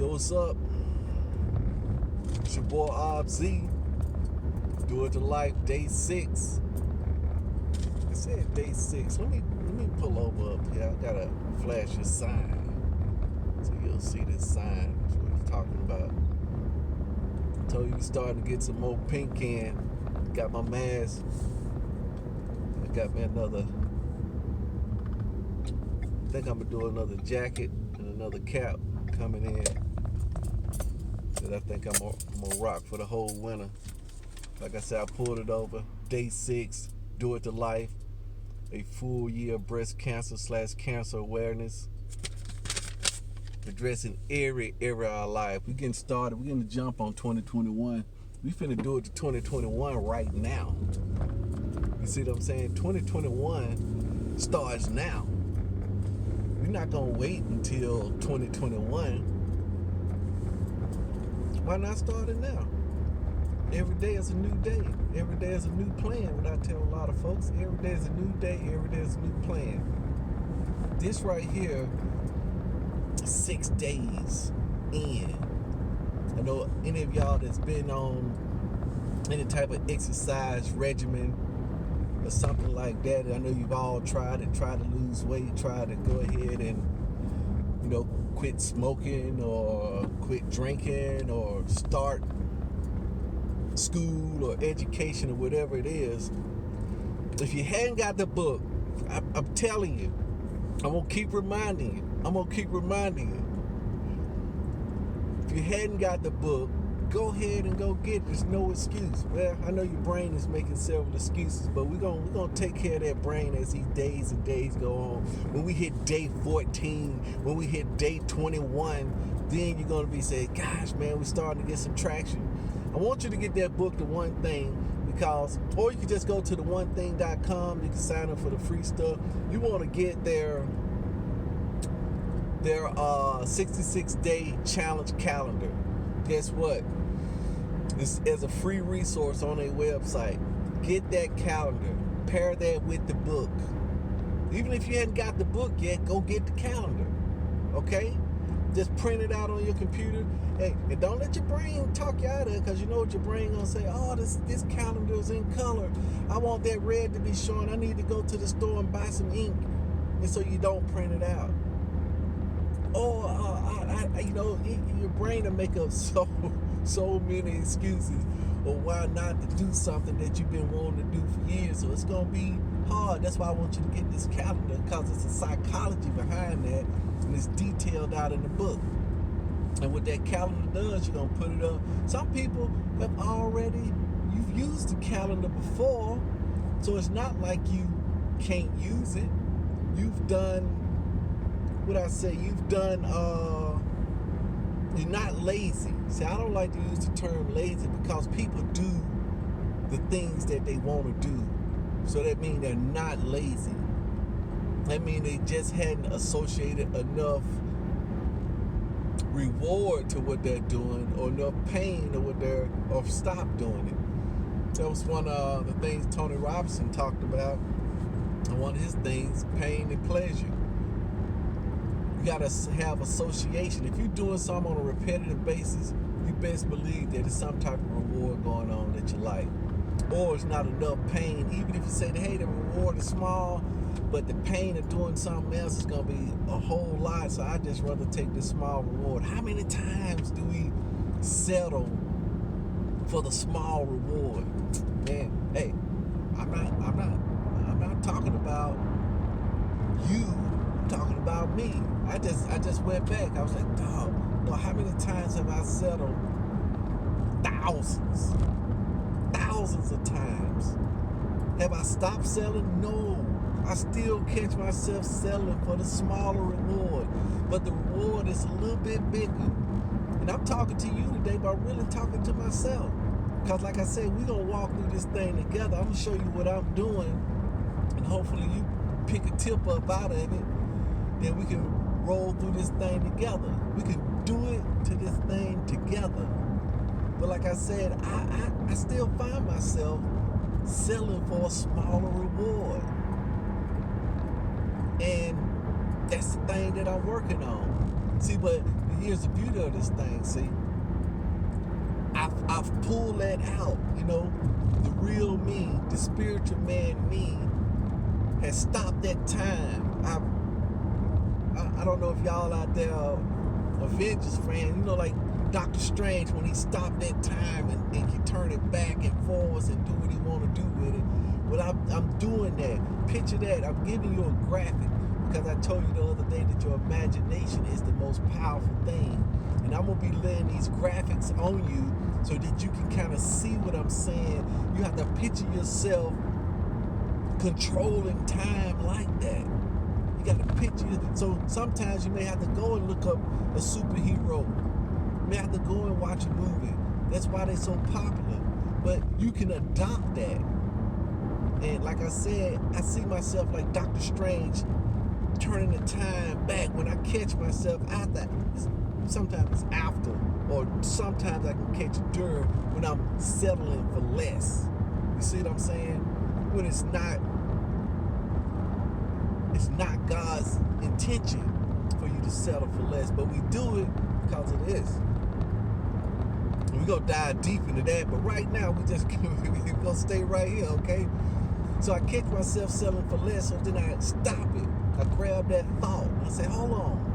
Yo, what's up? It's your boy Z. Do It to Life, day 6. It said day 6. Let me pull over up here. I gotta flash a sign so you'll see this sign. That's what he's talking about. I told you starting to get some more pink can. Got my mask. I got me another. I think I'm gonna do another jacket and another cap coming in that I think I'm gonna rock for the whole winter. Like I said, I pulled it over. Day 6, Do It to Life, a full year of breast cancer / cancer awareness, addressing every area of our life. We getting started. We're gonna jump on 2021. We finna do it to 2021 right now. You see what I'm saying? 2021 starts now. We're not gonna wait until 2021. Why not start it now? Every day is a new day. Every day is a new plan. What I tell a lot of folks, every day is a new day. Every day is a new plan. This right here, 6 days in. I know any of y'all that's been on any type of exercise regimen or something like that. I know you've all tried to lose weight, try to go ahead and, quit smoking or quit drinking or start school or education or whatever it is. If you hadn't got the book, I'm telling you, I'm going to keep reminding you. If you hadn't got the book, go ahead and go get it. There's no excuse. Well, I know your brain is making several excuses, but we're gonna take care of that brain as these days and days go on. When we hit day 14, when we hit day 21, then you're gonna be saying, gosh, man, we're starting to get some traction. I want you to get that book, The One Thing, or you can just go to theonething.com. You can sign up for the free stuff. You want to get their 66-day challenge calendar. Guess what? It's as a free resource on their website. Get that calendar. Pair that with the book. Even if you hadn't got the book yet, go get the calendar. Okay? Just print it out on your computer. Hey, and don't let your brain talk you out of it, because you know what your brain gonna say. Oh, this calendar is in color. I want that red to be showing. I need to go to the store and buy some ink. And so you don't print it out. Or, your brain will make up so many excuses or why not to do something that you've been wanting to do for years. So it's going to be hard. That's why I want you to get this calendar, because it's a psychology behind that, and it's detailed out in the book. And what that calendar does, you're going to put it up. Some people you've used the calendar before, so it's not like you can't use it. You've done, you're not lazy. See, I don't like to use the term lazy, because people do the things that they want to do. So that means they're not lazy. That means they just hadn't associated enough reward to what they're doing, or enough pain or stop doing it. That was one of the things Tony Robinson talked about. And one of his things, pain and pleasure. You gotta have association. If you're doing something on a repetitive basis, you best believe that there's some type of reward going on that you like. Or it's not enough pain. Even if you say, hey, the reward is small, but the pain of doing something else is gonna be a whole lot, so I just rather take this small reward. How many times do we settle for the small reward? Man, hey, I'm not talking about you. I'm talking about me. I just went back. I was like, dog, how many times have I settled? Thousands of times. Have I stopped selling? No. I still catch myself selling for the smaller reward, but the reward is a little bit bigger. And I'm talking to you today, but I'm really talking to myself, because like I said, we're gonna walk through this thing together. I'm gonna show you what I'm doing, and hopefully you pick a tip up out of it. Then we can roll through this thing together. We can do it to this thing together. But like I said, I still find myself selling for a smaller reward. And that's the thing that I'm working on. See, but here's the beauty of this thing. See, I've pulled that out. You know, the real me, the spiritual man me, has stopped that time. I don't know if y'all out there are Avengers fans. You know, like Doctor Strange, when he stopped that time and he turned it back and forwards and do what he want to do with it. Well, I'm doing that. Picture that. I'm giving you a graphic because I told you the other day that your imagination is the most powerful thing. And I'm going to be laying these graphics on you so that you can kind of see what I'm saying. You have to picture yourself controlling time like that. You got to picture. So sometimes you may have to go and look up a superhero. You may have to go and watch a movie. That's why they're so popular. But you can adopt that. And like I said, I see myself like Doctor Strange turning the time back when I catch myself after. Sometimes it's after, or sometimes I can catch it during when I'm settling for less. You see what I'm saying? When it's not God's intention for you to settle for less, but we do it because it is. We're going to dive deep into that, but right now we're going to stay right here, okay? So I catch myself settling for less, so then I stop it. I grab that thought. I say, hold on.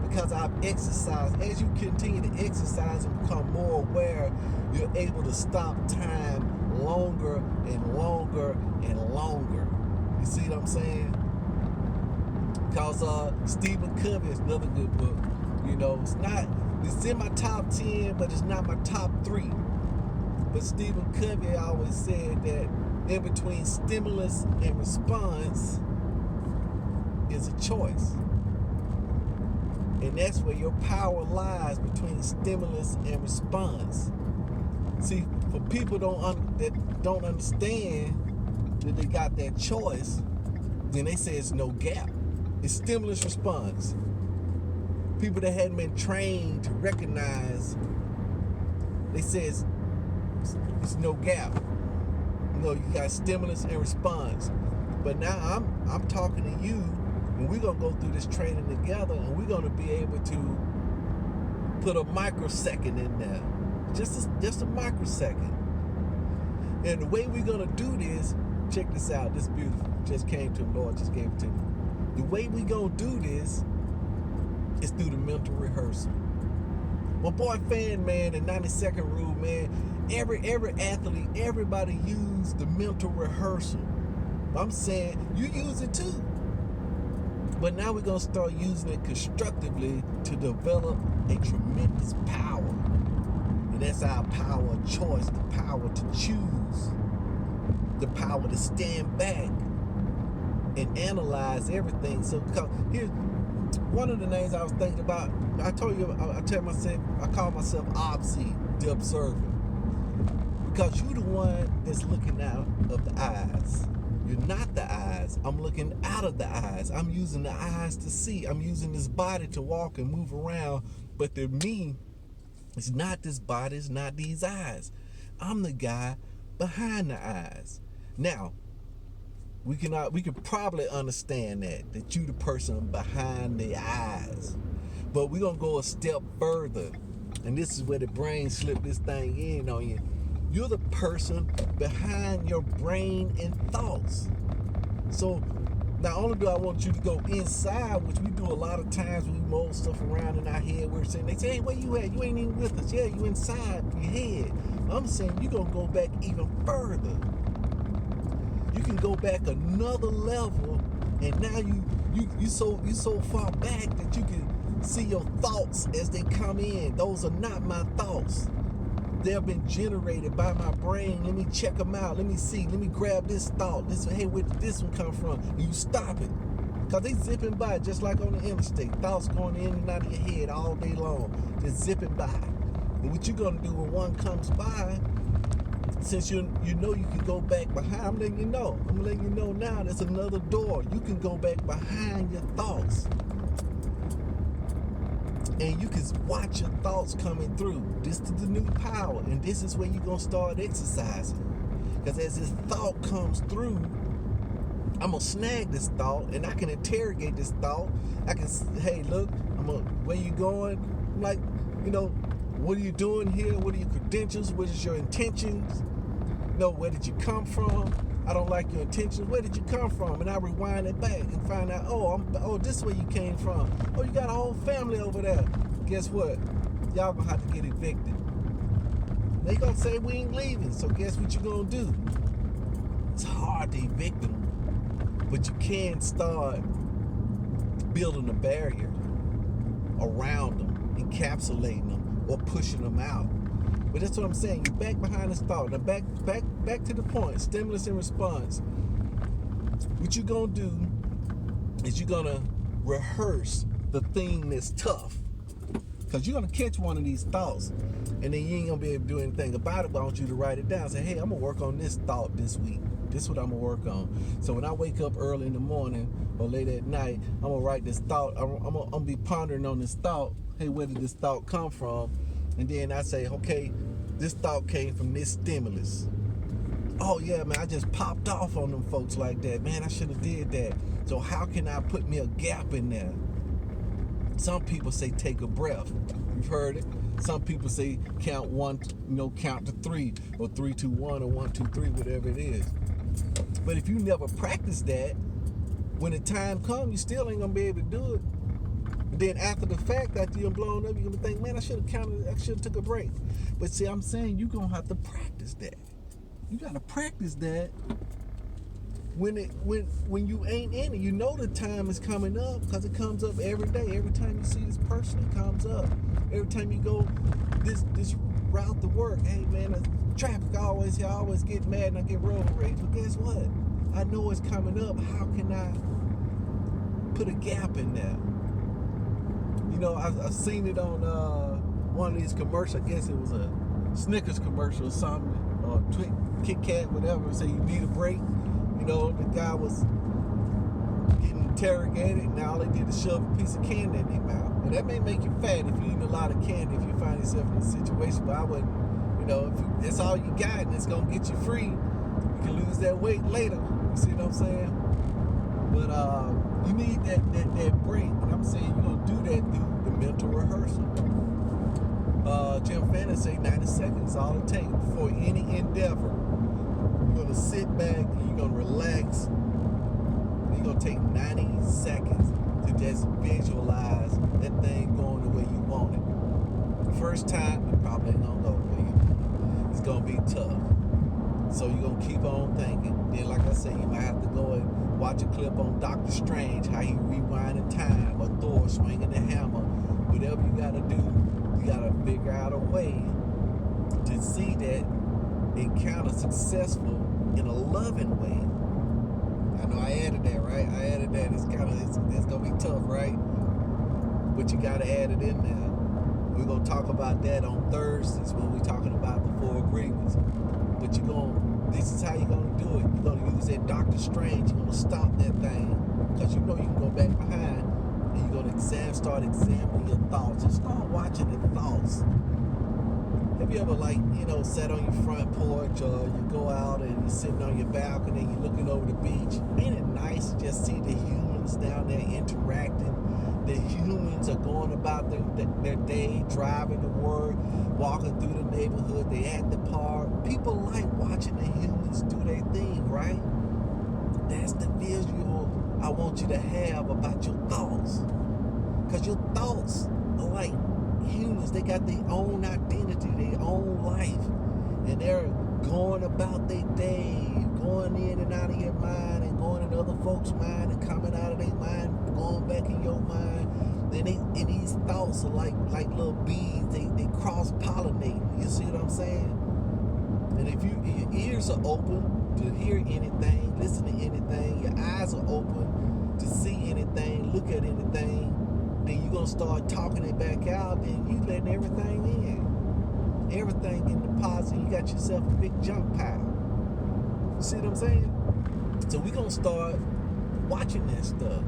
Because I've exercised. As you continue to exercise and become more aware, you're able to stop time longer and longer and longer. You see what I'm saying? Because Stephen Covey is another good book. You know, it's in my top 10, but it's not my top 3. But Stephen Covey always said that in between stimulus and response is a choice. And that's where your power lies, between stimulus and response. See, for people that don't understand that they got that choice, then they say it's no gap. It's stimulus response. People that hadn't been trained to recognize, they say it's no gap. You know, you got stimulus and response. But now I'm talking to you, and we're gonna go through this training together, and we're gonna be able to put a microsecond in there, just a microsecond. And the way we're gonna do this, check this out. This is beautiful. Just came to the Lord, just gave it to me. The way we gonna do this is through the mental rehearsal. My boy Fan Man, the 90-second rule, man. Every athlete, everybody use the mental rehearsal. I'm saying you use it too. But now we're going to start using it constructively to develop a tremendous power. And that's our power of choice, the power to choose, the power to stand back and analyze everything. So here's one of the names I was thinking about. I told you, I call myself OBSE, the observer. Because you're the one that's looking out of the eyes. You're not the eyes. I'm looking out of the eyes. I'm using the eyes to see. I'm using this body to walk and move around. But to me, it's not this body, it's not these eyes. I'm the guy behind the eyes. Now, we can probably understand that you the person behind the eyes. But we're gonna go a step further. And this is where the brain slip this thing in on you. You're the person behind your brain and thoughts. So not only do I want you to go inside, which we do a lot of times, we mold stuff around in our head. They say, hey, where you at? You ain't even with us. Yeah, you inside your head. I'm saying you're going to go back even further. You can go back another level, and now you so far back that you can see your thoughts as they come in. Those are not my thoughts. They've been generated by my brain. Let me check them out. Let me see. Let me grab this thought. Hey, where did this one come from? And you stop it. Because they zipping by just like on the interstate. Thoughts going in and out of your head all day long. Just zipping by. And what you're going to do when one comes by, since you know you can go back behind, I'm letting you know. I'm letting you know now there's another door. You can go back behind your thoughts. And you can watch your thoughts coming through. This is the new power. And this is where you're going to start exercising. Because as this thought comes through, I'm going to snag this thought and I can interrogate this thought. I can, hey, look, I'm Where you going? I'm like, what are you doing here? What are your credentials? What is your intentions? Where did you come from? I don't like your intentions. Where did you come from? And I rewind it back and find out, this is where you came from. Oh, you got a whole family over there. Guess what? Y'all gonna have to get evicted. They gonna say we ain't leaving, so guess what you gonna do? It's hard to evict them, but you can start building a barrier around them, encapsulating them, or pushing them out. But that's what I'm saying. You're back behind this thought. Now back to the point. Stimulus and response. What you're gonna do is you're gonna rehearse the thing that's tough. Because you're gonna catch one of these thoughts, and then you ain't gonna be able to do anything about it. But I want you to write it down. Say, hey, I'm gonna work on this thought this week. This is what I'm gonna work on. So when I wake up early in the morning or late at night, I'm gonna write this thought. I'm gonna be pondering on this thought. Hey, where did this thought come from? And then I say, okay, this thought came from this stimulus. Oh yeah, man, I just popped off on them folks like that. Man, I should have did that. So how can I put me a gap in there? Some people say take a breath. You've heard it. Some people say count to 3, or 3, 2, 1, or 1, 2, 3, whatever it is. But if you never practice that, when the time comes, you still ain't gonna be able to do it. Then after the fact, after you're blown up, you're gonna think, man, I should have took a break. But see, I'm saying you're gonna have to practice that. You gotta practice that when you ain't in it. You know the time is coming up because it comes up every day. Every time you see this person, it comes up. Every time you go this route to work, hey man, the traffic I always get mad and I get road rage. But guess what? I know it's coming up. How can I put a gap in there? I've seen it on one of these commercials. I guess it was a Snickers commercial or something, or Kit Kat, whatever. Say you need a break. The guy was getting interrogated, and all they did is shove a piece of candy in their mouth. And that may make you fat if you eat a lot of candy if you find yourself in a situation. But I wouldn't, if that's all you got and it's gonna get you free, you can lose that weight later. You see what I'm saying? But you need that break. And I'm saying you're gonna do that through the mental rehearsal. Jim Fannin say 90 seconds is all it takes before any endeavor. You're gonna sit back and you're gonna relax. And you're gonna take 90 seconds to just visualize that thing going the way you want it. The first time, it probably ain't gonna go the way you want it. It's gonna be tough. So you're gonna keep on thinking. Then, like I said, you might have to go and watch a clip on Doctor Strange, how he rewinding time, or Thor swinging the hammer. Whatever you gotta do, you gotta figure out a way to see that encounter successful in a loving way. I know I added that, right? It's gonna be tough, right? But you gotta add it in there. We're gonna talk about that on Thursdays when we're talking about the 4 agreements. But this is how you're gonna do it. You're gonna use that Doctor Strange. You're gonna stop that thing because you know you can go back behind, and you're gonna start examining your thoughts and start watching the thoughts. Have you ever sat on your front porch, or you go out and you're sitting on your balcony and you're looking over the beach? Ain't it nice to just see the humans down there interacting? The humans are going about their day, driving to work, walking through the neighborhood, they at the park. People like watching the humans do their thing, right? That's the visual I want you to have about your thoughts. Because your thoughts are like humans. They got their own identity, their own life. And they're going about their day, going in and out of your mind, and going in other folks' mind, and coming out of their mind, going back in your mind. And these thoughts are like little bees. They cross-pollinate. You see what I'm saying? And if your ears are open to hear anything, listen to anything, your eyes are open to see anything, look at anything, then you're going to start talking it back out, and you letting everything in. Everything getting deposited. You got yourself a big junk pile. You see what I'm saying? So we're going to start watching that stuff.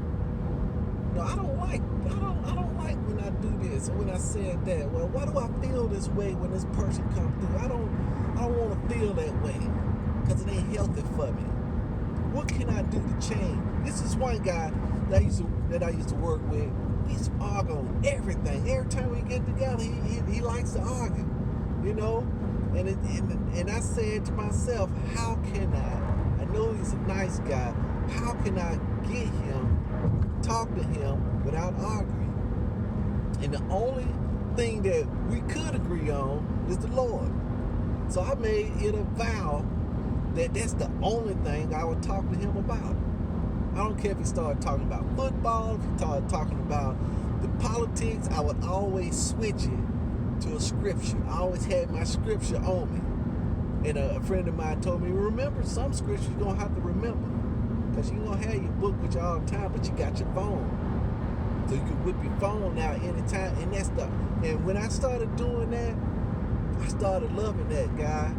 I don't like when I do this or when I said that. Well, why do I feel this way when this person comes through? I don't want to feel that way because it ain't healthy for me. What can I do to change? This is one guy that I used to work with. we used to argue on everything. Every time we get together, he likes to argue, you know. And I said to myself, how can I know he's a nice guy, how can I get him, talk to him without arguing? And the only thing that we could agree on is the Lord. So I made it a vow that that's the only thing I would talk to him about. I don't care if he started talking about football, if he started talking about the politics, I would always switch it to a scripture. I always had my scripture on me. And a friend of mine told me, remember, some scriptures you're going to have to remember. Because you're going to have your book with you all the time, but you got your phone. So you can whip your phone out anytime. And when I started doing that, I started loving that guy.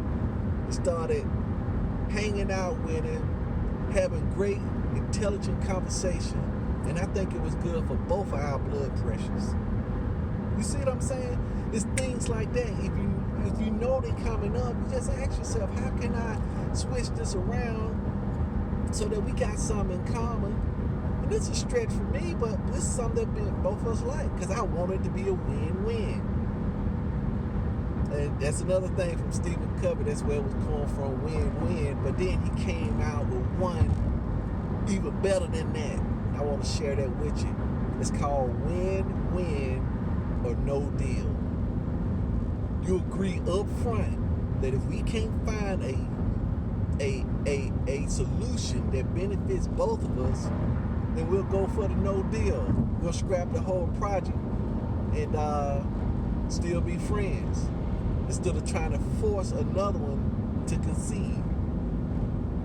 I started hanging out with him, having great, intelligent conversation. And I think it was good for both of our blood pressures. You see what I'm saying? It's things like that. If you know they're coming up, you just ask yourself, how can I switch this around so that we got something in common? And it's a stretch for me, but this is something that both of us like, because I want it to be a win-win. And that's another thing from Stephen Covey. That's where it was coming from, win-win. But then he came out with one even better than that. I want to share that with you. It's called win-win or no deal. You agree up front that if we can't find a solution that benefits both of us, then we'll go for the no deal. We'll scrap the whole project and still be friends, instead of trying to force another one to concede.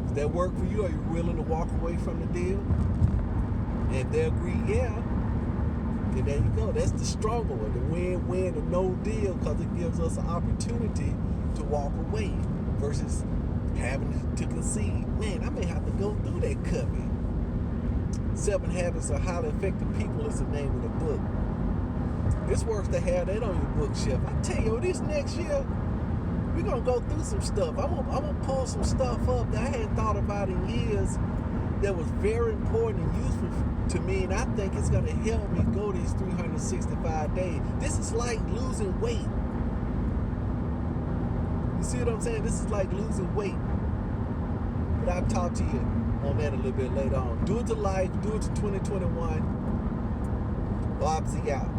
Does that work for you? Are you willing to walk away from the deal? And if they agree, yeah, then there you go. That's the stronger one, the win-win or no deal, because it gives us an opportunity to walk away versus having to concede. Man, I may have to go through that Covey. 7 Habits of Highly Effective People is the name of the book. It's worth to have that on your bookshelf. I tell you, this next year, we're going to go through some stuff. I'm gonna pull some stuff up that I hadn't thought about in years that was very important and useful to me, and I think it's going to help me go these 365 days. This is like losing weight. You see what I'm saying? This is like losing weight. But I'll talk to you on that a little bit later on. Do it to life. Do it to 2021. Bobsy out.